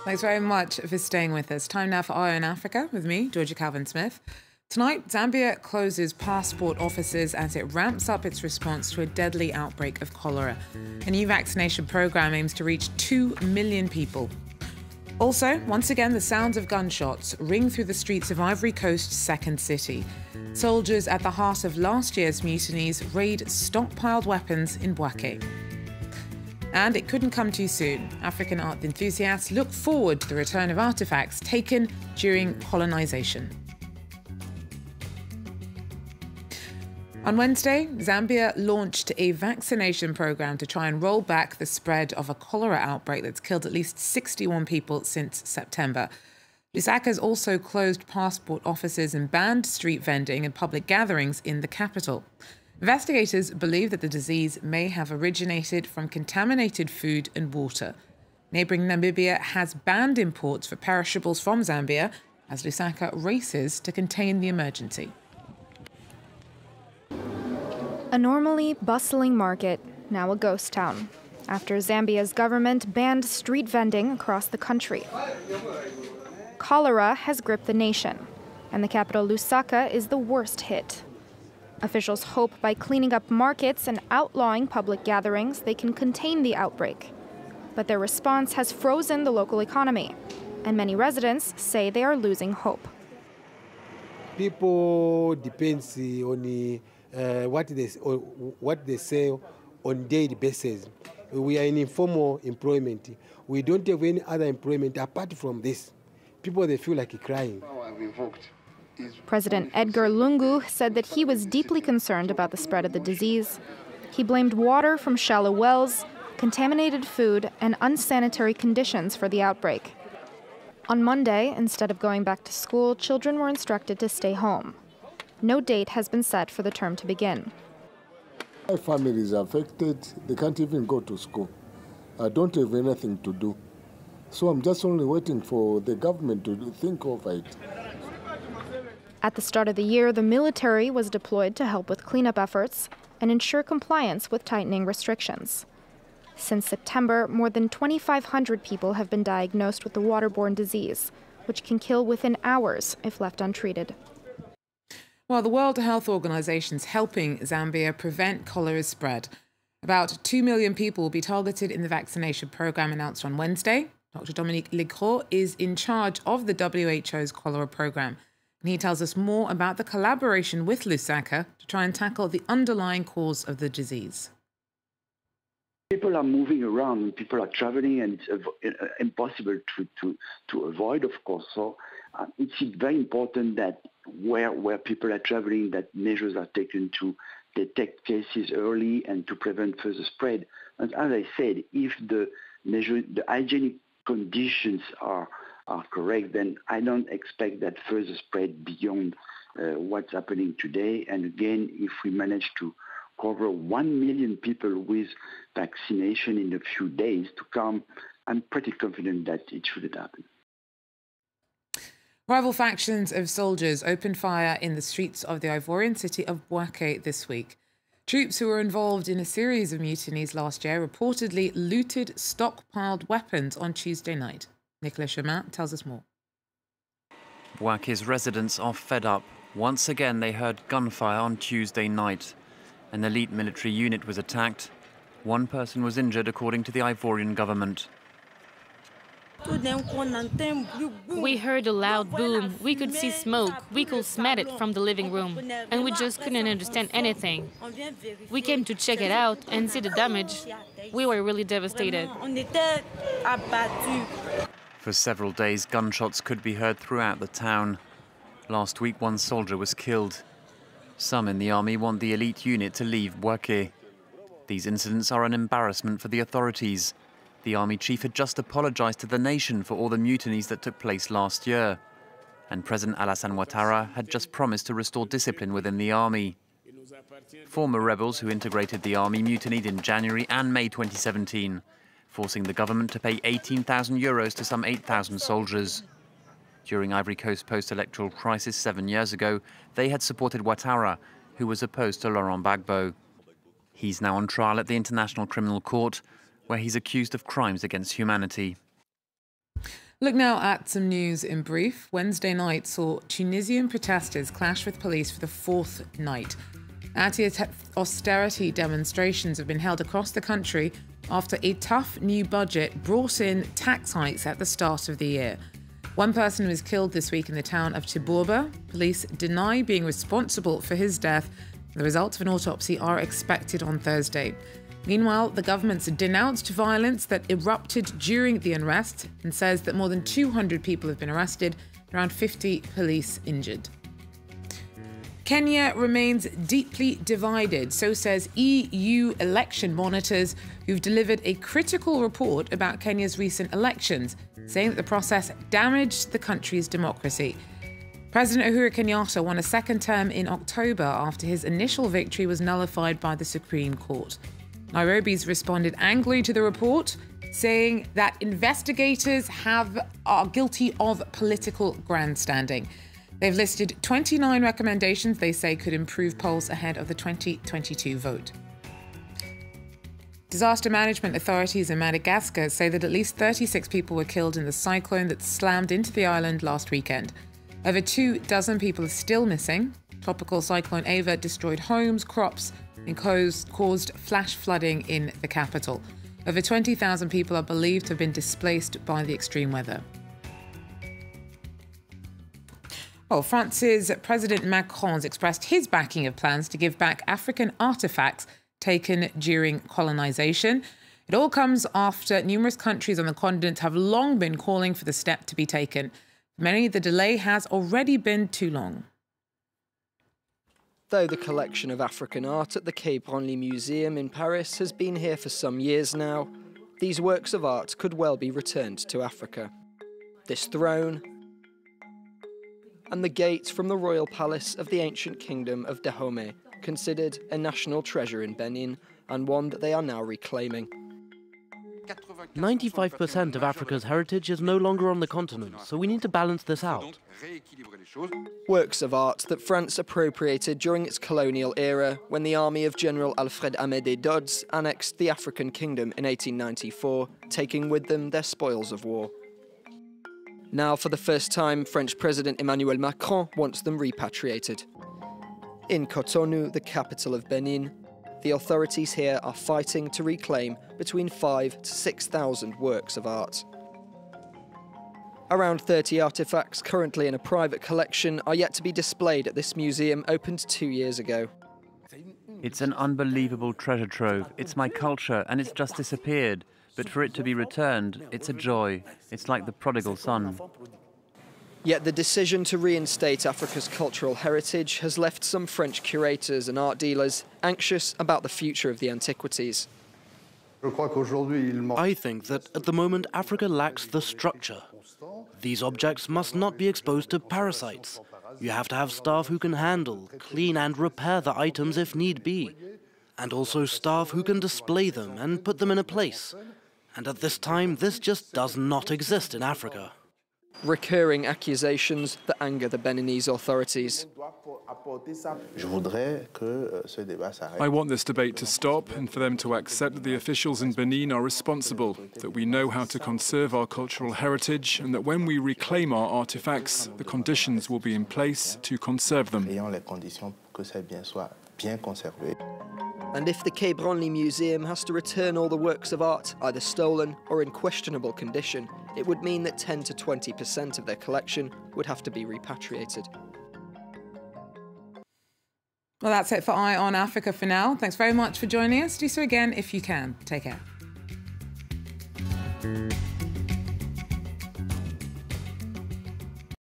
Thanks very much for staying with us. Time now for Eye on Africa with me, Georgia Calvin-Smith. Tonight, Zambia closes passport offices as it ramps up its response to a deadly outbreak of cholera. A new vaccination program aims to reach 2 million people. Also, once again, the sounds of gunshots ring through the streets of Ivory Coast's second city. Soldiers at the heart of last year's mutinies raid stockpiled weapons in Bouake. And it couldn't come too soon. African art enthusiasts look forward to the return of artefacts taken during colonization. On Wednesday, Zambia launched a vaccination program to try and roll back the spread of a cholera outbreak that's killed at least 61 people since September. Bouake has also closed passport offices and banned street vending and public gatherings in the capital. Investigators believe that the disease may have originated from contaminated food and water. Neighbouring Namibia has banned imports for perishables from Zambia as Lusaka races to contain the emergency. A normally bustling market, now a ghost town, after Zambia's government banned street vending across the country. Cholera has gripped the nation, and the capital Lusaka is the worst hit. Officials hope by cleaning up markets and outlawing public gatherings, they can contain the outbreak. But their response has frozen the local economy, and many residents say they are losing hope. People depend on what they say on daily basis. We are in informal employment. We don't have any other employment apart from this. People, they feel like crying. President Edgar Lungu said that he was deeply concerned about the spread of the disease. He blamed water from shallow wells, contaminated food, and unsanitary conditions for the outbreak. On Monday, instead of going back to school, children were instructed to stay home. No date has been set for the term to begin. My family is affected. They can't even go to school. I don't have anything to do. So I'm just only waiting for the government to think of it. At the start of the year, the military was deployed to help with cleanup efforts and ensure compliance with tightening restrictions. Since September, more than 2,500 people have been diagnosed with the waterborne disease, which can kill within hours if left untreated. Well, the World Health Organization is helping Zambia prevent cholera's spread. About 2 million people will be targeted in the vaccination program announced on Wednesday. Dr. Dominique Legros is in charge of the WHO's cholera program, and he tells us more about the collaboration with Lusaka to try and tackle the underlying cause of the disease. People are moving around and people are traveling, and it's impossible to avoid, of course. So it's very important that where people are traveling, that measures are taken to detect cases early and to prevent further spread. And as I said, if the hygienic conditions are correct, then I don't expect that further spread beyond what's happening today. And again, if we manage to cover 1 million people with vaccination in a few days to come, I'm pretty confident that it shouldn't happen. Rival factions of soldiers opened fire in the streets of the Ivorian city of Bouake this week. Troops who were involved in a series of mutinies last year reportedly looted stockpiled weapons on Tuesday night. Nicolas Chemin tells us more. Bouake's residents are fed up. Once again, they heard gunfire on Tuesday night. An elite military unit was attacked. One person was injured, according to the Ivorian government. We heard a loud boom. We could see smoke. We could smell it from the living room. And we just couldn't understand anything. We came to check it out and see the damage. We were really devastated. For several days, gunshots could be heard throughout the town. Last week, one soldier was killed. Some in the army want the elite unit to leave Bouake. These incidents are an embarrassment for the authorities. The army chief had just apologized to the nation for all the mutinies that took place last year. And President Alassane Ouattara had just promised to restore discipline within the army. Former rebels who integrated the army mutinied in January and May 2017, forcing the government to pay €18,000 to some 8,000 soldiers. During Ivory Coast's post-electoral crisis 7 years ago, they had supported Ouattara, who was opposed to Laurent Gbagbo. He's now on trial at the International Criminal Court, where he's accused of crimes against humanity. Look now at some news in brief. Wednesday night saw Tunisian protesters clash with police for the fourth night. Anti-austerity demonstrations have been held across the country after a tough new budget brought in tax hikes at the start of the year. One person was killed this week in the town of Tibourba. Police deny being responsible for his death. The results of an autopsy are expected on Thursday. Meanwhile, the government's denounced violence that erupted during the unrest and says that more than 200 people have been arrested, around 50 police injured. Kenya remains deeply divided, so says EU election monitors who've delivered a critical report about Kenya's recent elections, saying that the process damaged the country's democracy. President Uhuru Kenyatta won a second term in October after his initial victory was nullified by the Supreme Court. Nairobi's responded angrily to the report, saying that investigators are guilty of political grandstanding. They've listed 29 recommendations they say could improve polls ahead of the 2022 vote. Disaster management authorities in Madagascar say that at least 36 people were killed in the cyclone that slammed into the island last weekend. Over 24 people are still missing. Tropical cyclone Ava destroyed homes, crops, and caused flash flooding in the capital. Over 20,000 people are believed to have been displaced by the extreme weather. Well, France's President Macron has expressed his backing of plans to give back African artefacts taken during colonization. It all comes after numerous countries on the continent have long been calling for the step to be taken. For many, the delay has already been too long. Though the collection of African art at the Quai Branly Museum in Paris has been here for some years now, these works of art could well be returned to Africa. This throne and the gate from the royal palace of the ancient kingdom of Dahomey, considered a national treasure in Benin, and one that they are now reclaiming. 95% of Africa's heritage is no longer on the continent, so we need to balance this out. Works of art that France appropriated during its colonial era when the army of General Alfred Amédée Dodds annexed the African kingdom in 1894, taking with them their spoils of war. Now, for the first time, French President Emmanuel Macron wants them repatriated. In Cotonou, the capital of Benin, the authorities here are fighting to reclaim between 5,000 to 6,000 works of art. Around 30 artefacts currently in a private collection are yet to be displayed at this museum opened 2 years ago. It's an unbelievable treasure trove. It's my culture, and it's just disappeared. But for it to be returned, it's a joy. It's like the prodigal son. Yet the decision to reinstate Africa's cultural heritage has left some French curators and art dealers anxious about the future of the antiquities. I think that at the moment Africa lacks the structure. These objects must not be exposed to parasites. You have to have staff who can handle, clean and repair the items if need be. And also staff who can display them and put them in a place. And at this time, this just does not exist in Africa. Recurring accusations that anger the Beninese authorities. I want this debate to stop and for them to accept that the officials in Benin are responsible, that we know how to conserve our cultural heritage, and that when we reclaim our artifacts, the conditions will be in place to conserve them. And if the Quai Branly Museum has to return all the works of art, either stolen or in questionable condition, it would mean that 10 to 20% of their collection would have to be repatriated. Well, that's it for Eye on Africa for now. Thanks very much for joining us. Do so again if you can. Take care.